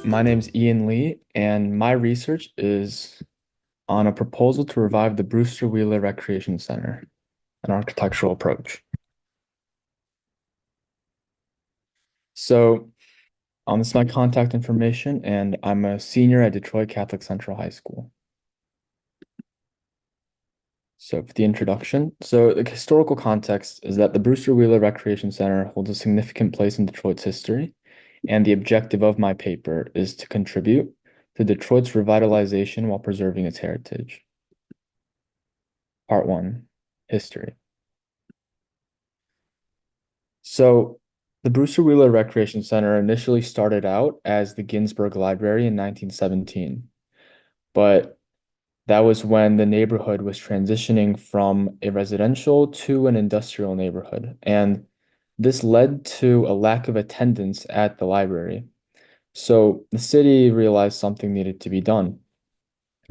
My name's Ian Lee, and my research is on a proposal to revive the Brewster Wheeler Recreation Center, an architectural approach. So, this is my contact information, and I'm a senior at Detroit Catholic Central High School. So, for the introduction, the historical context is that the Brewster Wheeler Recreation Center holds a significant place in Detroit's history, and the objective of my paper is to contribute to Detroit's revitalization while preserving its heritage. Part 1, History. So, the Brewster Wheeler Recreation Center initially started out as the Ginsburg Library in 1917, but that was when the neighborhood was transitioning from a residential to an industrial neighborhood, and this led to a lack of attendance at the library. So, the city realized something needed to be done,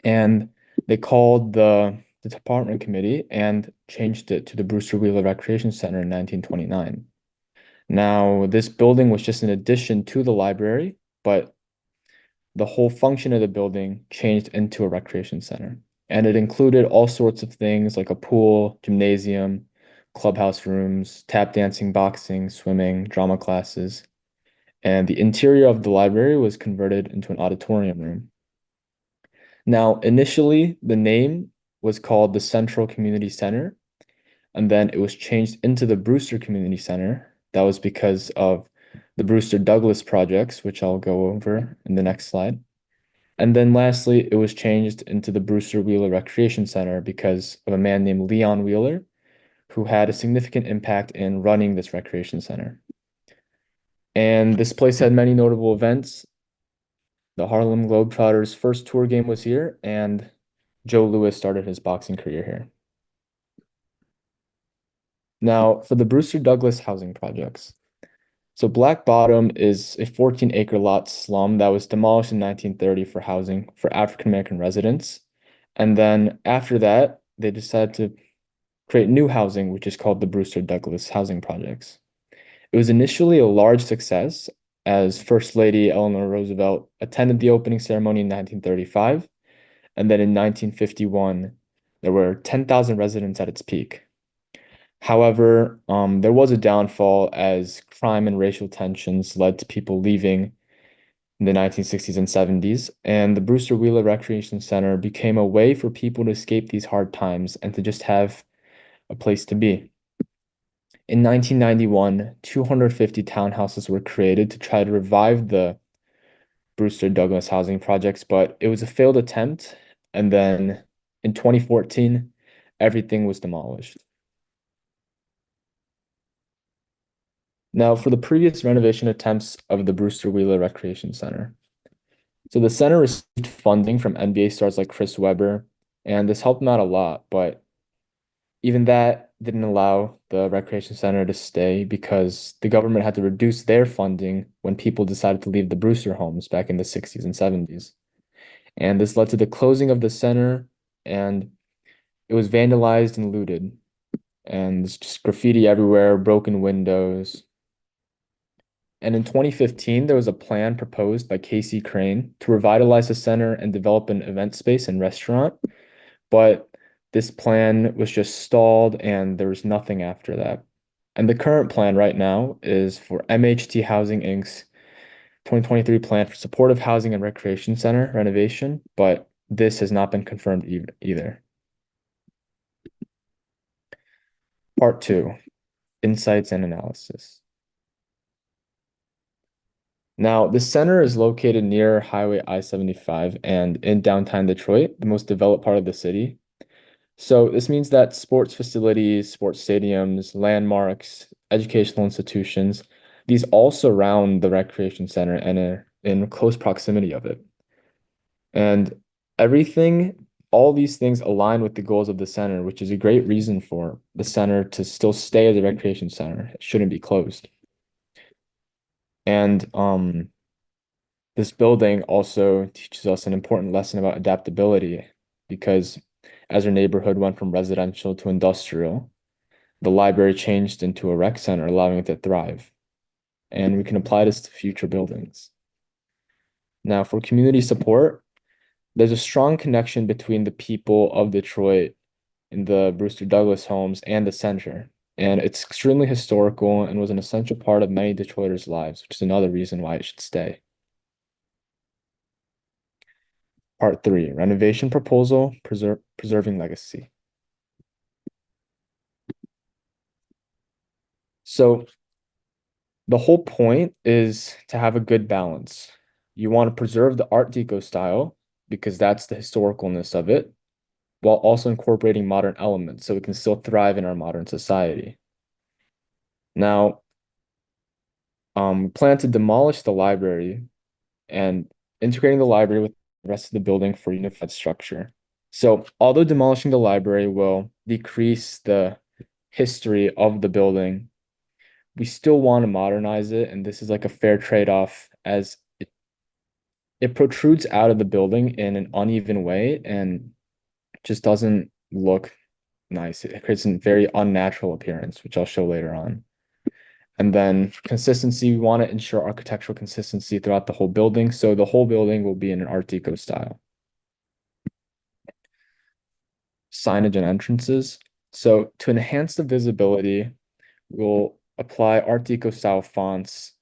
and they called the department committee and changed it to the Brewster Wheeler Recreation Center in 1929. Now, this building was just an addition to the library, but the whole function of the building changed into a recreation center. And it included all sorts of things like a pool, gymnasium, clubhouse rooms, tap dancing, boxing, swimming, drama classes. And the interior of the library was converted into an auditorium room. Now, initially, the name was called the Central Community Center, and then it was changed into the Brewster Community Center. That was because of the Brewster Douglas projects, which I'll go over in the next slide. And then lastly, it was changed into the Brewster Wheeler Recreation Center because of a man named Leon Wheeler, who had a significant impact in running this recreation center. And this place had many notable events. The Harlem Globetrotters' first tour game was here, and Joe Louis started his boxing career here. Now, for the Brewster Douglas housing projects. So Black Bottom is a 14-acre lot slum that was demolished in 1930 for housing for African American residents. And then after that, they decided to create new housing, which is called the Brewster Douglas housing projects. It was initially a large success as First Lady Eleanor Roosevelt attended the opening ceremony in 1935. And then in 1951, there were 10,000 residents at its peak. However, there was a downfall as crime and racial tensions led to people leaving in the 1960s and 70s, and the Brewster Wheeler Recreation Center became a way for people to escape these hard times and to just have a place to be. In 1991, 250 townhouses were created to try to revive the Brewster Douglas housing projects, but it was a failed attempt, and then in 2014, everything was demolished. Now, for the previous renovation attempts of the Brewster Wheeler Recreation Center. So the center received funding from NBA stars like Chris Webber, and this helped them out a lot, but even that didn't allow the recreation center to stay because the government had to reduce their funding when people decided to leave the Brewster homes back in the 60s and 70s. And this led to the closing of the center, and it was vandalized and looted. And there's just graffiti everywhere, broken windows. And in 2015, there was a plan proposed by Casey Crane to revitalize the center and develop an event space and restaurant. But this plan was just stalled and there was nothing after that. And the current plan right now is for MHT Housing Inc.'s 2023 plan for supportive housing and recreation center renovation, but this has not been confirmed either. Part 2, Insights and Analysis. Now, the center is located near Highway I-75 and in downtown Detroit, the most developed part of the city. So this means that sports facilities, sports stadiums, landmarks, educational institutions, these all surround the recreation center and are in close proximity of it. And all these things align with the goals of the center, which is a great reason for the center to still stay as a recreation center. It shouldn't be closed. And this building also teaches us an important lesson about adaptability because as our neighborhood went from residential to industrial, the library changed into a rec center, allowing it to thrive. And we can apply this to future buildings. Now, for community support, there's a strong connection between the people of Detroit in the Brewster Douglas homes and the center. And it's extremely historical and was an essential part of many Detroiters' lives, which is another reason why it should stay. Part 3, renovation proposal, preserving legacy. So the whole point is to have a good balance. You want to preserve the Art Deco style because that's the historicalness of it, while also incorporating modern elements so it can still thrive in our modern society. Now, plan to demolish the library and integrating the library with the rest of the building for unified structure. So, although demolishing the library will decrease the history of the building, we still want to modernize it, and this is like a fair trade-off as it protrudes out of the building in an uneven way and just doesn't look nice. It creates a very unnatural appearance, which I'll show later on. And then consistency, we want to ensure architectural consistency throughout the whole building. So the whole building will be in an Art Deco style. Signage and entrances. So to enhance the visibility, we'll apply Art Deco style fonts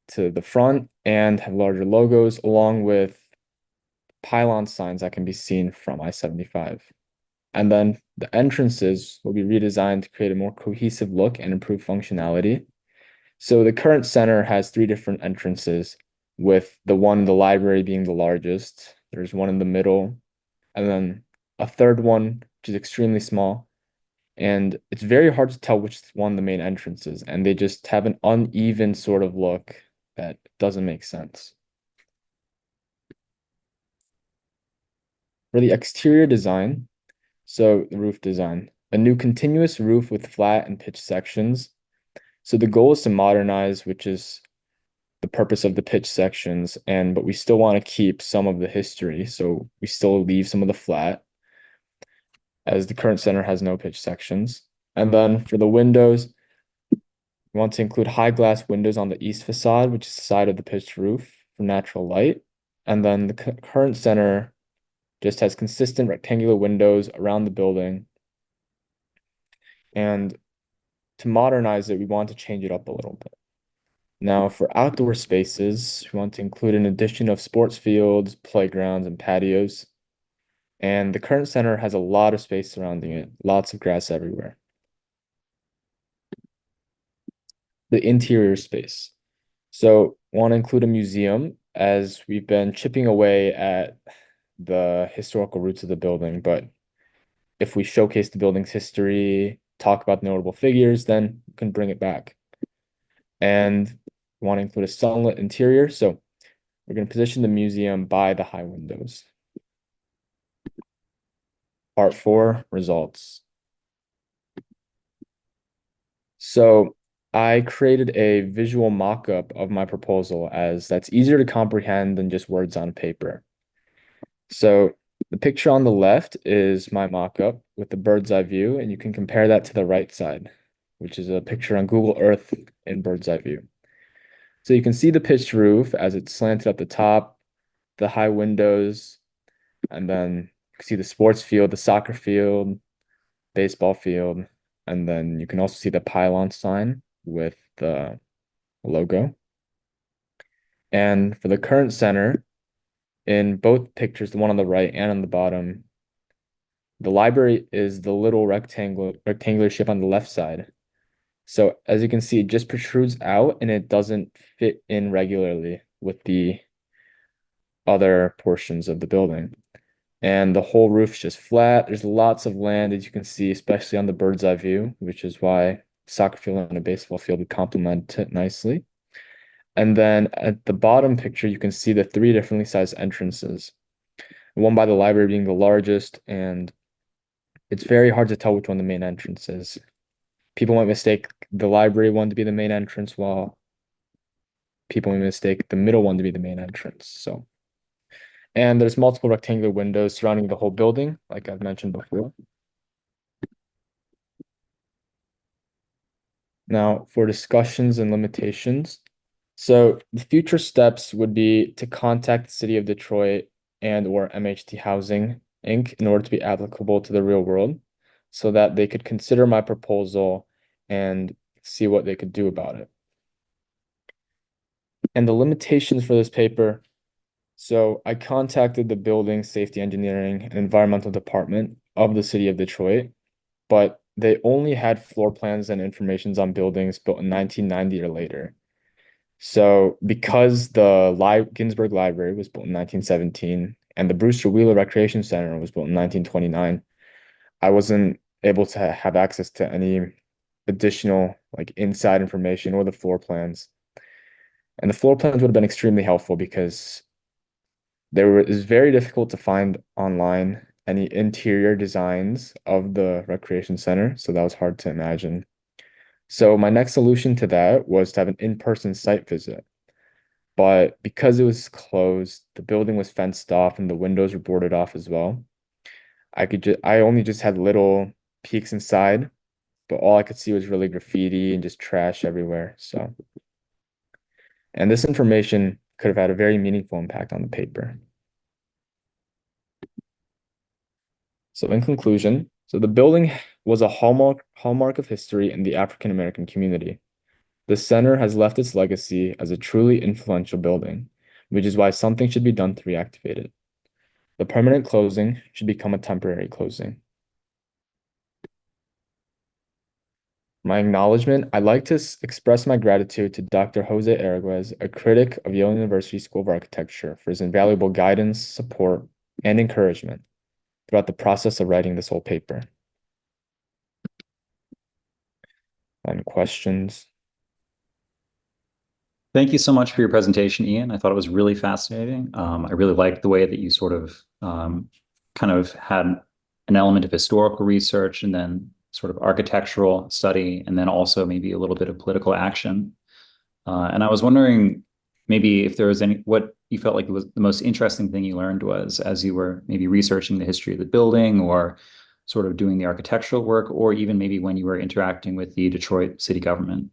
to the front and have larger logos along with pylon signs that can be seen from I-75. And then the entrances will be redesigned to create a more cohesive look and improve functionality. So the current center has three different entrances, with the one in the library being the largest. There's one in the middle, and then a third one, which is extremely small. And it's very hard to tell which one the main entrance is, and they just have an uneven sort of look that doesn't make sense. For the exterior design, so the roof design, a new continuous roof with flat and pitched sections. So the goal is to modernize, which is the purpose of the pitch sections, but we still want to keep some of the history. So we still leave some of the flat as the current center has no pitch sections. And then for the windows, we want to include high glass windows on the east facade, which is the side of the pitched roof for natural light. And then the current center just has consistent rectangular windows around the building. And to modernize it, we want to change it up a little bit. Now, for outdoor spaces, we want to include an addition of sports fields, playgrounds, and patios. And the current center has a lot of space surrounding it, lots of grass everywhere. The interior space. So, want to include a museum as we've been chipping away at the historical roots of the building. But if we showcase the building's history, talk about notable figures, then we can bring it back. And want to include a sunlit interior. So, we're going to position the museum by the high windows. Part 4, results. So I created a visual mock-up of my proposal as that's easier to comprehend than just words on paper. So the picture on the left is my mock-up with the bird's eye view, and you can compare that to the right side, which is a picture on Google Earth in bird's eye view. So you can see the pitched roof as it's slanted at the top, the high windows, and then you can see the sports field, the soccer field, baseball field, and then you can also see the pylon sign with the logo. And for the current center, in both pictures, the one on the right and on the bottom, the library is the little rectangular shape on the left side. So as you can see, it just protrudes out and it doesn't fit in regularly with the other portions of the building. And the whole roof's just flat. There's lots of land, as you can see, especially on the bird's eye view, which is why soccer field and a baseball field would complement it nicely. And then at the bottom picture, you can see the three differently sized entrances. The one by the library being the largest, and it's very hard to tell which one the main entrance is. People might mistake the library one to be the main entrance, while people may mistake the middle one to be the main entrance. So, and there's multiple rectangular windows surrounding the whole building, like I've mentioned before. Now, for discussions and limitations, So the future steps would be to contact the city of Detroit and or MHT Housing Inc. in order to be applicable to the real world so that they could consider my proposal and see what they could do about it. And the limitations for this paper. So I contacted the building safety engineering and environmental department of the city of Detroit, but they only had floor plans and informations on buildings built in 1990 or later. So because the Li Ginsburg Library was built in 1917 and the Brewster Wheeler Recreation Center was built in 1929, I wasn't able to have access to any additional like inside information or the floor plans. And the floor plans would have been extremely helpful because it was very difficult to find online any interior designs of the recreation center, so that was hard to imagine. So my next solution to that was to have an in-person site visit. But because it was closed, the building was fenced off and the windows were boarded off as well. I only just had little peeks inside, but all I could see was really graffiti and just trash everywhere. So, and this information could have had a very meaningful impact on the paper. So in conclusion, so the building was a hallmark of history in the African American community. The center has left its legacy as a truly influential building, which is why something should be done to reactivate it. The permanent closing should become a temporary closing. My acknowledgement, I'd like to express my gratitude to Dr. Jose Araguez, a critic of Yale University School of Architecture, for his invaluable guidance, support, and encouragement throughout the process of writing this whole paper. Any questions? Thank you so much for your presentation, Ian. I thought it was really fascinating. I really liked the way that you sort of kind of had an element of historical research and then sort of architectural study, and then also maybe a little bit of political action. And I was wondering maybe if there was what you felt like was the most interesting thing you learned was as you were maybe researching the history of the building or sort of doing the architectural work, or even maybe when you were interacting with the Detroit city government.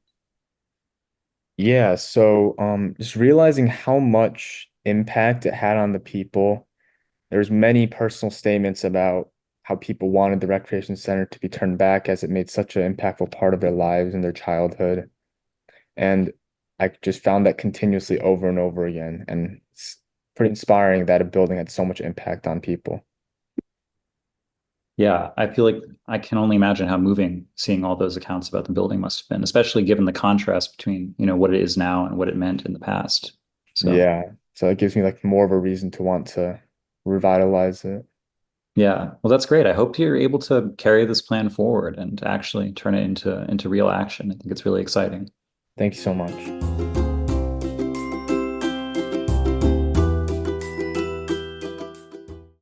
Yeah, so just realizing how much impact it had on the people. There's many personal statements about how people wanted the recreation center to be turned back as it made such an impactful part of their lives and their childhood. And I just found that continuously over and over again. And it's pretty inspiring that a building had so much impact on people. Yeah, I feel like I can only imagine how moving seeing all those accounts about the building must have been, especially given the contrast between, what it is now and what it meant in the past. So, Yeah. So it gives me like more of a reason to want to revitalize it. yeah, well, that's great. I hope you're able to carry this plan forward and actually turn it into real action. I think it's really exciting. Thank you so much.